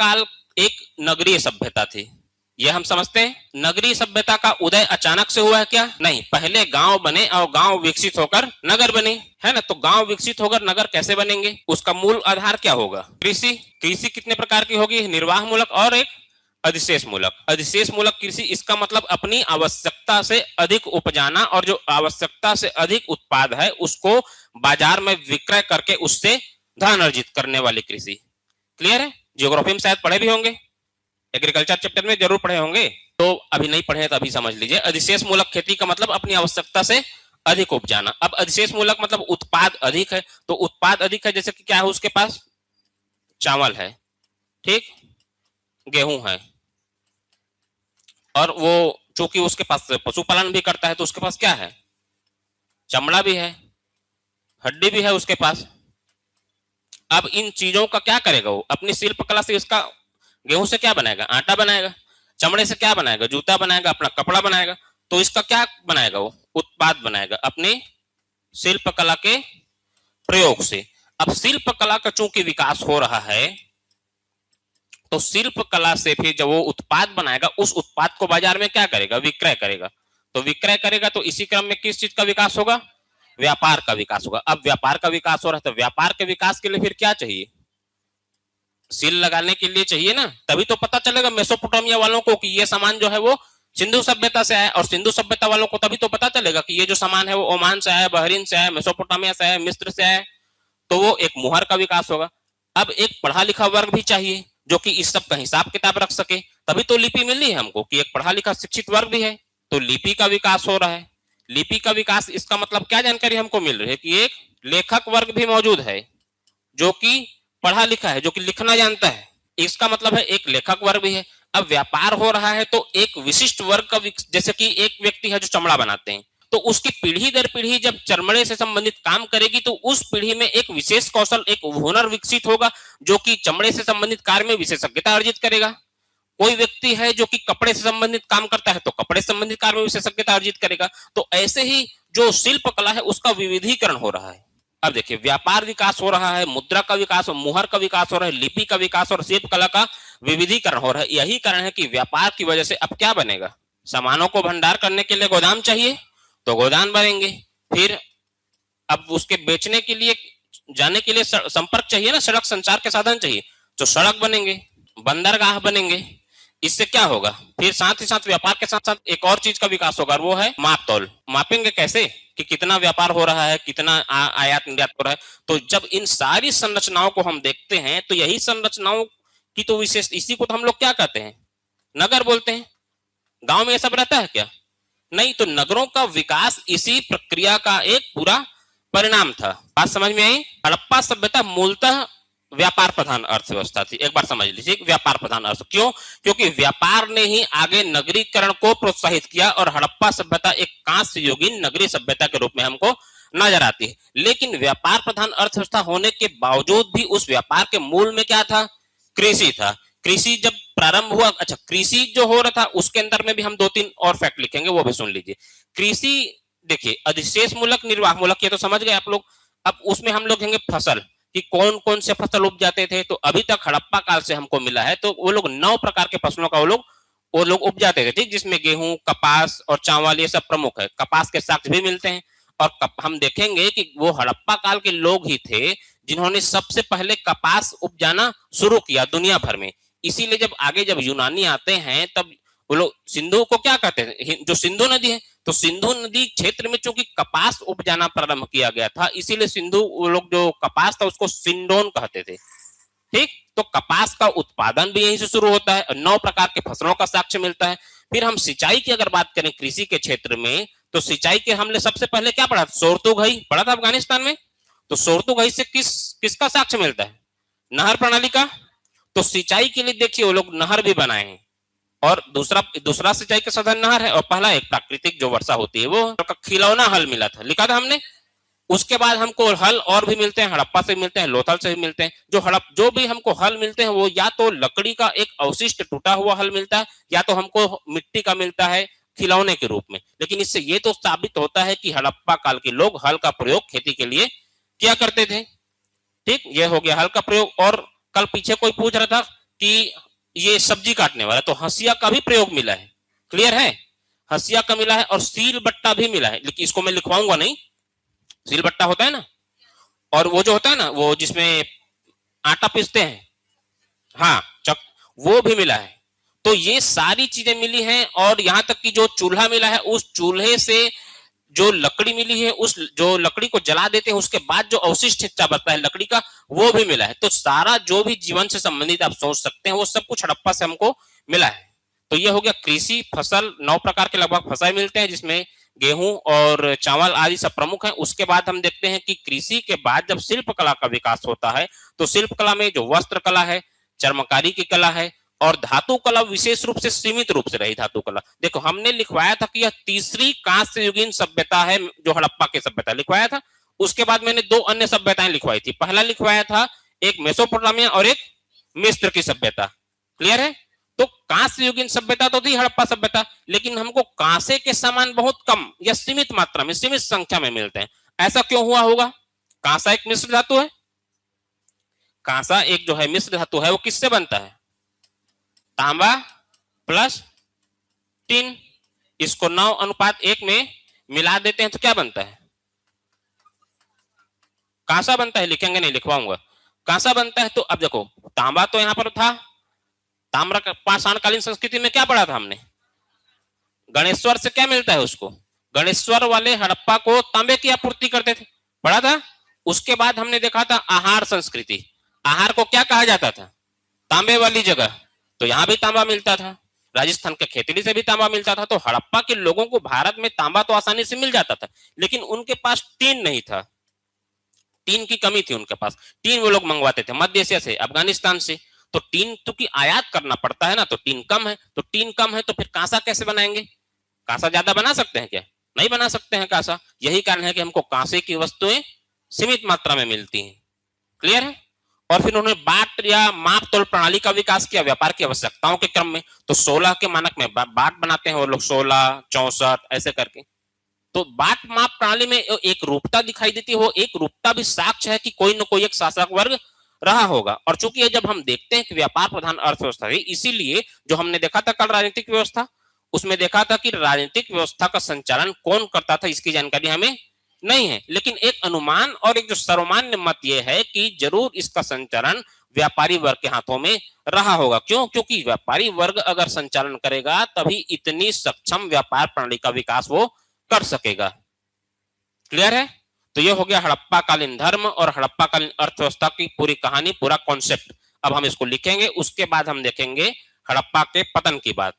काल एक नगरीय सभ्यता थी, ये हम समझते हैं। नगरीय सभ्यता का उदय अचानक से हुआ है क्या? नहीं, पहले गांव बने और गांव विकसित होकर नगर बने, है ना। तो गांव विकसित होकर नगर कैसे बनेंगे? उसका मूल आधार क्या होगा? कृषि। कृषि कितने प्रकार की होगी? निर्वाह मूलक और एक अधिशेष मूलक। अधिशेष मूलक कृषि, इसका मतलब अपनी आवश्यकता से अधिक उपजाना और जो आवश्यकता से अधिक उत्पाद है उसको बाजार में विक्रय करके उससे धन अर्जित करने वाली कृषि। क्लियर है? ज्योग्राफी में शायद पढ़े भी होंगे, एग्रीकल्चर चैप्टर में जरूर पढ़े होंगे, तो अभी नहीं पढ़े तो अभी समझ लीजिए। अधिशेष मूलक खेती का मतलब अपनी आवश्यकता से अधिक उपजाना। अब अधिशेष मूलक मतलब उत्पाद अधिक है, तो उत्पाद अधिक है जैसे कि क्या है उसके पास? चावल है, ठीक, गेहूं है, और वो चूंकि उसके पास पशुपालन भी करता है तो उसके पास क्या है? चमड़ा भी है, हड्डी भी है उसके पास। अब इन चीजों का क्या करेगा वो? अपनी शिल्प कला से इसका गेहूं से क्या बनाएगा? आटा बनाएगा। चमड़े से क्या बनाएगा? जूता बनाएगा, अपना कपड़ा बनाएगा। तो इसका क्या बनाएगा वो? उत्पाद बनाएगा अपनी शिल्प कला के प्रयोग से। अब शिल्प कला का चूंकि विकास हो रहा है तो शिल्प कला से फिर जब वो उत्पाद बनाएगा उस उत्पाद को बाजार में क्या करेगा? विक्रय करेगा। तो विक्रय करेगा तो इसी क्रम में किस चीज का विकास होगा? व्यापार का विकास होगा। अब व्यापार का विकास हो रहा है तो व्यापार के विकास के लिए फिर क्या चाहिए? सील लगाने के लिए चाहिए ना, तभी तो पता चलेगा मेसोपोटामिया वालों को कि ये सामान जो है वो सिंधु सभ्यता से आया, और सिंधु सभ्यता वालों को तभी तो पता चलेगा कि ये जो सामान है वो ओमान से आया, बहरीन से आया, मेसोपोटामिया से आया, मिस्र से आया। तो वो एक मुहर का विकास होगा। अब एक पढ़ा लिखा वर्ग भी चाहिए जो कि इस सब का हिसाब किताब रख सके, तभी तो लिपि मिली है हमको कि एक पढ़ा लिखा शिक्षित वर्ग भी है। तो लिपि का विकास हो रहा है। लिपि का विकास, इसका मतलब क्या जानकारी हमको मिल रही है कि एक लेखक वर्ग भी मौजूद है जो कि पढ़ा लिखा है, जो कि लिखना जानता है। इसका मतलब है एक लेखक वर्ग भी है। अब व्यापार हो रहा है तो एक विशिष्ट वर्ग का, जैसे कि एक व्यक्ति है जो चमड़ा बनाते हैं, तो उसकी पीढ़ी दर पीढ़ी जब चमड़े से संबंधित काम करेगी तो उस पीढ़ी में एक विशेष कौशल, एक हुनर विकसित होगा जो कि चमड़े से संबंधित कार्य में विशेषज्ञता अर्जित करेगा। कोई व्यक्ति है जो कि कपड़े से संबंधित काम करता है तो कपड़े से संबंधित कार्य में विशेषज्ञता अर्जित करेगा। तो ऐसे ही जो शिल्प कला है उसका विविधीकरण हो रहा है। अब देखिए, व्यापार विकास हो रहा है, मुद्रा का विकास और मुहर का विकास हो रहा है, लिपि का विकास और शिल्प कला का विविधीकरण हो रहा है। यही कारण है कि व्यापार की वजह से अब क्या बनेगा? सामानों को भंडार करने के लिए गोदाम चाहिए तो गोदाम बनेंगे, फिर अब उसके बेचने के लिए, जाने के लिए संपर्क चाहिए ना, सड़क संचार के साधन चाहिए, तो सड़क बनेंगे, बंदरगाह बनेंगे। इससे क्या होगा? फिर साथ ही साथ व्यापार के साथ साथ एक और चीज का विकास होगा, वो है माप तौल। मापेंगे कैसे कि कितना व्यापार हो रहा है, कितना आयात निर्यात हो रहा है। तो जब इन सारी संरचनाओं को हम देखते हैं तो यही संरचनाओं की तो विशेष, इसी को तो हम लोग क्या कहते हैं? नगर बोलते हैं। गांव में ये सब रहता है क्या? नहीं। तो नगरों का विकास इसी प्रक्रिया का एक पूरा परिणाम था। बात समझ में आई? हड़प्पा सभ्यता मूलतः व्यापार प्रधान अर्थव्यवस्था थी। एक बार समझ लीजिए, व्यापार प्रधान अर्थ। क्यों? क्योंकि व्यापार ने ही आगे नगरीकरण को प्रोत्साहित किया और हड़प्पा सभ्यता एक कांस्य युगीन नगरीय सभ्यता के रूप में हमको नजर आती है। लेकिन व्यापार प्रधान अर्थव्यवस्था होने के बावजूद भी उस व्यापार के मूल में क्या था? कृषि था। कृषि जब प्रारंभ हुआ, अच्छा, कृषि जो हो रहा था उसके अंदर में भी हम दो तीन और फैक्ट लिखेंगे, वो भी सुन लीजिए। कृषि देखिए, अधिशेष मूलक, निर्वाह मूलक, ये तो समझ गए आप लोग। अब उसमें हम लोग कहेंगे फसल, कि कौन कौन से फसल उपजाते थे। तो अभी तक हड़प्पा काल से हमको मिला है तो वो लोग 9 प्रकार के फसलों का वो लोग उपजाते थे, ठीक, जिसमें गेहूं, कपास और चावल ये सब प्रमुख है। कपास के साक्ष्य भी मिलते हैं। और हम देखेंगे कि वो हड़प्पा काल के लोग ही थे जिन्होंने सबसे पहले कपास उपजाना शुरू किया दुनिया भर में। इसीलिए जब आगे जब यूनानी आते हैं तब वो लोग सिंधु को क्या कहते हैं? जो सिंधु नदी है, तो सिंधु नदी क्षेत्र में चूंकि कपास उपजाना प्रारंभ किया गया था, इसीलिए सिंधु, वो लोग जो कपास था उसको सिंडोन कहते थे, ठीक। तो कपास का उत्पादन भी यहीं से शुरू होता है। 9 प्रकार के फसलों का साक्ष्य मिलता है। फिर हम सिंचाई की अगर बात करें कृषि के क्षेत्र में, तो सिंचाई के हमने सबसे पहले क्या पढ़ा? सोरतुघई पढ़ा था अफगानिस्तान में। तो सोरतुघई से किसका साक्ष्य मिलता है? नहर प्रणाली का। तो सिंचाई के लिए देखिए वो लोग नहर भी बनाए हैं, और दूसरा सिंचाई का साधन नहर है, और पहला एक प्राकृतिक जो वर्षा होती है वो खिलौना हल मिला था, लिखा था हमने। उसके बाद हमको हल और भी मिलते हैं, हड़प्पा से मिलते हैं, लोथल से भी मिलते हैं। जो भी हमको हल मिलते हैं वो या तो लकड़ी का एक अवशिष्ट टूटा हुआ हल मिलता है, या तो हमको मिट्टी का मिलता है खिलौने के रूप में। लेकिन इससे ये तो साबित होता है कि हड़प्पा काल के लोग हल का प्रयोग खेती के लिए किया करते थे, ठीक। ये हो गया हल का प्रयोग। और कल पीछे कोई पूछ रहा था कि ये सब्जी काटने वाला, तो हंसिया का भी प्रयोग मिला है। क्लियर है? हंसिया का मिला है और सील बट्टा भी मिला है, लेकिन इसको मैं लिखवाऊंगा नहीं। सील बट्टा होता है ना, और वो जो होता है ना, वो जिसमें आटा पीसते हैं, हाँ चक, वो भी मिला है। तो ये सारी चीजें मिली हैं, और यहां तक कि जो चूल्हा मिला है, उस चूल्हे से जो लकड़ी मिली है, उस जो लकड़ी को जला देते हैं उसके बाद जो अवशिष्ट हिस्सा बचता है लकड़ी का, वो भी मिला है। तो सारा जो भी जीवन से संबंधित आप सोच सकते हैं वो सब कुछ हड़प्पा से हमको मिला है। तो ये हो गया कृषि फसल, 9 प्रकार के लगभग फसल मिलते हैं, जिसमें गेहूं और चावल आदि सब प्रमुख हैं। उसके बाद हम देखते हैं कि कृषि के बाद जब शिल्प कला का विकास होता है, तो शिल्प कला में जो वस्त्र कला है, चर्मकारी की कला है, और धातु कला विशेष रूप से सीमित रूप से रही। धातु कला देखो, हमने लिखवाया था कि यह तीसरी कांस्य युगीन सभ्यता है, जो हड़प्पा की सभ्यता लिखवाया था। उसके बाद मैंने 2 अन्य सभ्यताएं लिखवाई थी। पहला लिखवाया था एक मेसोपोटामिया और एक मिस्र की सभ्यता। क्लियर है? तो कांस्य युगीन सभ्यता तो थी हड़प्पा सभ्यता, लेकिन हमको कांसे के सामान बहुत कम या सीमित मात्रा में, सीमित संख्या में मिलते हैं। ऐसा क्यों हुआ होगा? कांसा एक मिश्र धातु है। कांसा एक जो है मिश्र धातु है, वो किससे बनता है? तांबा प्लस टिन। इसको 9:1 में मिला देते हैं तो क्या बनता है? कांसा बनता है। लिखेंगे नहीं, लिखवाऊंगा। कांसा बनता है। तो अब देखो, तांबा तो यहां पर था, ताम्र पाषाणकालीन संस्कृति में क्या पढ़ा था हमने? गणेश्वर से क्या मिलता है उसको? गणेश्वर वाले हड़प्पा को तांबे की आपूर्ति करते थे, पढ़ा था। उसके बाद हमने देखा था आहार संस्कृति। आहार को क्या कहा जाता था? तांबे वाली जगह। तो यहां भी तांबा मिलता था, राजस्थान के खेतड़ी से भी तांबा मिलता था। तो हड़प्पा के लोगों को भारत में तांबा तो आसानी से मिल जाता था, लेकिन उनके पास टीन नहीं था। टीन की कमी थी उनके पास। टीन वो लोग मंगवाते थे मध्य एशिया से, अफगानिस्तान से। तो टीन तो की आयात करना पड़ता है ना, तो टीन कम है। तो टीन कम है तो फिर कांसा कैसे बनाएंगे? कांसा ज्यादा बना सकते हैं क्या? नहीं बना सकते हैं कांसा। यही कारण है कि हमको कांसे की वस्तुएं सीमित मात्रा में मिलती हैं। क्लियर है? और फिर उन्होंने बाट या माप तोल प्रणाली का विकास किया व्यापार की आवश्यकताओं के क्रम में। तो 16 के मानक में बाट बनाते हैं वो लोग, 16, 64 ऐसे करके। तो बाट माप प्रणाली में एक रूपता दिखाई देती है। वो एक रूपता भी साक्ष्य है कि कोई न कोई एक शासक वर्ग रहा होगा। और चूंकि ये जब हम देखते हैं कि व्यापार प्रधान अर्थव्यवस्था है, इसीलिए जो हमने देखा था कल राजनीतिक व्यवस्था, उसमें देखा था कि राजनीतिक व्यवस्था का संचालन कौन करता था, इसकी जानकारी हमें नहीं है। लेकिन एक अनुमान और एक जो सर्वमान्य मत यह है कि जरूर इसका संचालन व्यापारी वर्ग के हाथों में रहा होगा। क्यों? क्योंकि व्यापारी वर्ग अगर संचालन करेगा तभी इतनी सक्षम व्यापार प्रणाली का विकास वो कर सकेगा। क्लियर है? तो ये हो गया हड़प्पा कालीन धर्म और हड़प्पा कालीन अर्थव्यवस्था की पूरी कहानी, पूरा कॉन्सेप्ट। अब हम इसको लिखेंगे, उसके बाद हम देखेंगे हड़प्पा के पतन की बात।